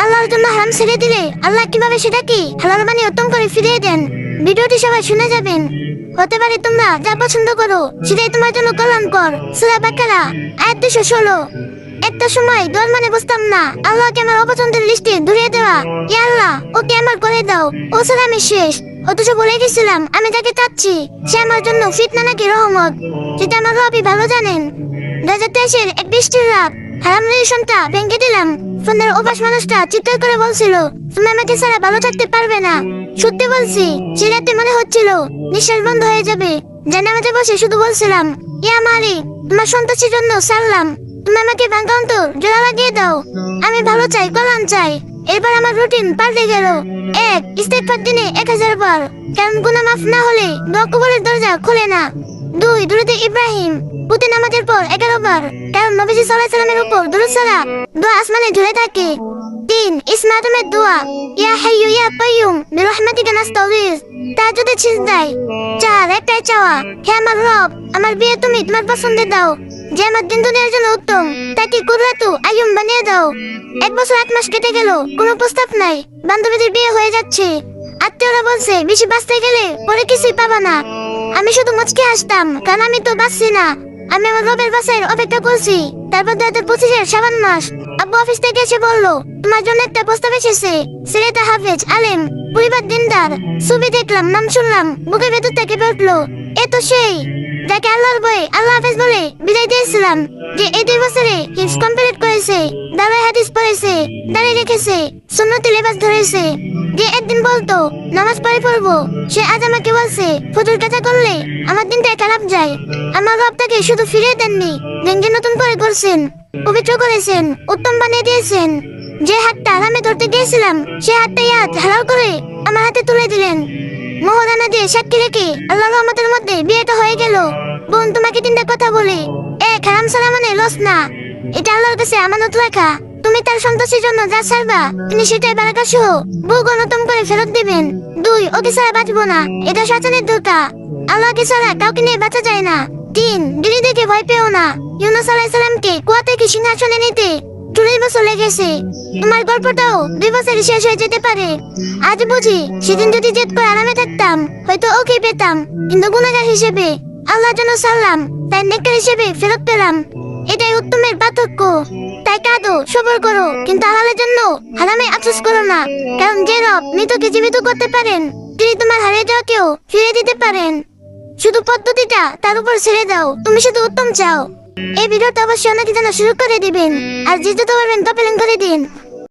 আল্লাহর জন্য হারাম ছেড়ে দিলে আল্লাহ কিভাবে সেটাকে হালাল বানিয়ে উত্তম করে ফিরিয়ে দেন। ভিডিওটি সবাই শুনে যাবেন। হতে পারে তোমরা যা পছন্দ করো সেটাই তোমার জন্য কল্যাণকর। সূরা বাকারা আয়াত 216। একটা সময় দল মানে বুঝতাম না আল্লাহকে আমার অপছন্দের লিস্টে ধরিয়ে দেওয়া। ইয়া আল্লাহ, ওকে আমার করে দাও, ও ছাড়া আমি শেষ। অথচ বলে গেছিলাম আমি যাকে চাচ্ছি সে আমার জন্য ফিতনা নাকি রহমত, যেটা আমার রবই ভালো জানেন। 2023-এর এক বৃষ্টির রাত হারাম রিলেশনটা ভেঙে দিলাম। ফোনের অভ্যাস মানুষটা চিৎকার করে বলছিল তুমি আমাকে ছাড়া ভালো থাকতে পারবে না। সত্যি বলছি, সে রাতে মনে হচ্ছিল নিঃশ্বাস বন্ধ হয়ে যাবে। জানামাজে বসে শুধু বলছিলাম ইয়া মালিক, তোমার সন্তুষ্টির জন্য সারলাম, তুমি আমাকে ভাঙা অন্তর জোড়া লাগিয়ে দাও। আমি ভালো চাই, কল্যাণ চাই। এবার আমার রুটিন পাল্টে গেল। 1. ইস্তেগফার দিনে 1000 বার, কারণ গুনাহ মাফ না হলে দোয়া কবুলের দরজা খোলে না। 2. দুরূদে ইব্রাহিম, প্রতি নামাজের পর 11 বার, কারণ নবীজি সাল্লাল্লাহু আলাইহি সাল্লামের উপর দুরূদ ছাড়া দোয়া আসমানে ঝুলে থাকে। 3. ইসমা আদমের দোয়া, ইয়া হাইয়্যু ইয়া কাইয়্যুম বিরহমাতিকা নাস্তাগীথ, তাহাজ্জুদের সিজদায়। 4. একটাই চাওয়া, হে আমার রব, আমার বিয়ে তুমি তোমার পছন্দের দাও। যে আমার দিন দুনিয়ার জন্য উত্তম, তাকে কুররাতু আইয়ুন বানিয়ে দাও। 1 বছর 8 মাস কেটে গেল, কোনো প্রস্তাব নাই। বান্ধবীদের বিয়ে হয়ে যাচ্ছে, আত্মীয়রা বলছে বেশি বাঁচতে গেলে পরে কিছুই পাবা না। আমি শুধু মুচকে হাসতাম, কারণ আমি তো বাঁচছি না। আমি আমার রবের বাসায় অপেক্ষা করছি। তারপর 2025-এর শাবান মাস, আব্বু অফিস থেকে এসে বললো তোমার জন্য একটা প্রস্তাব এসেছে। ছেলেটা হাফেজ, আলেম, পরিবার দিনদার। ছবি দেখলাম, নাম শুনলাম, বুকের ভেতর থেকে উঠলো এ তো সেই যাকে আল্লাহর বই আল্লাহ হাফেজ বলে বিদায় দিয়েছিলাম। যে এই 2 বছরে হিফজ কমপ্লিট করেছে, দাওয়ায় হাদিস পড়েছে, দাঁড়িয়ে রেখেছে, সুন্নতি লেবাস ধরেছে। যে একদিন বলতো নামাজ পড়বো, সে আজ আমাকে বলছে ফজর কাজা করলে আমার দিনটা খারাপ যায়। আমার রব তাকে শুধু ফিরিয়ে দেননি, ভেঙে নতুন করে করছেন, পবিত্র করেছেন, উত্তম বানিয়ে দিয়েছেন। যে হাতটা হারামে ধরতে গিয়েছিলাম সে হাতটা ইয়াদ হালাল করে আমার হাতে তুলে দিলেন। মোহরানা দিয়ে সাক্ষী রেখে আল্লাহর রহমতের মধ্যে বিয়েটা হয়ে গেল। বোন, তোমাকে 3টা কথা বলি। 1. হারাম ছাড়া মানে লস না, এটা আল্লাহর কাছে আমানত রাখা। তুমি তার সন্তোষের জন্য যা ছাড়বা তিনি সেটাই বারাকা সহ বহুগুণ উত্তম করে ফেরত দিবেন। 2. ওকে ছাড়া বাঁচবো না, এটা শয়তানের ধোঁকা। আল্লাহকে ছাড়া কাউকে নিয়ে বাঁচা যায় না। 3. গিরি দেখে ভয় পেও না। ইউনূস আলাইহিস সালামকে কুয়া থেকে সিংহাসনে নিতে 40 বছর লেগেছে। তোমার গল্পটাও 2 বছরে শেষ হয়ে যেতে পারে। আজ বুঝি সেদিন যদি জেদ করে আরামে থাকতাম হয়তো ওকে পেতাম, কিন্তু গুনাহগার হিসেবে আল্লাহর জন্য সারলাম, তাই নেককার হিসেবে ফেরত পেলাম। এটাই উত্তমের পার্থক্য। তাই কাঁদো, সবর করো, কিন্তু হালালের জন্য হারামে আফসোস করো না, কারণ যে রব মৃতকে জীবিত করতে পারেন তিনি তোমার হারিয়ে যাওয়াকেও ফিরিয়ে দিতে পারেন। শুধু পদ্ধতিটা তার উপর ছেড়ে দাও, তুমি শুধু উত্তম চাও। এই ভিডিওটা অবশ্যই অনেকে জানা শুরু করে দিবেন, আর যে যত পারবেন তত লিংক করে দিন।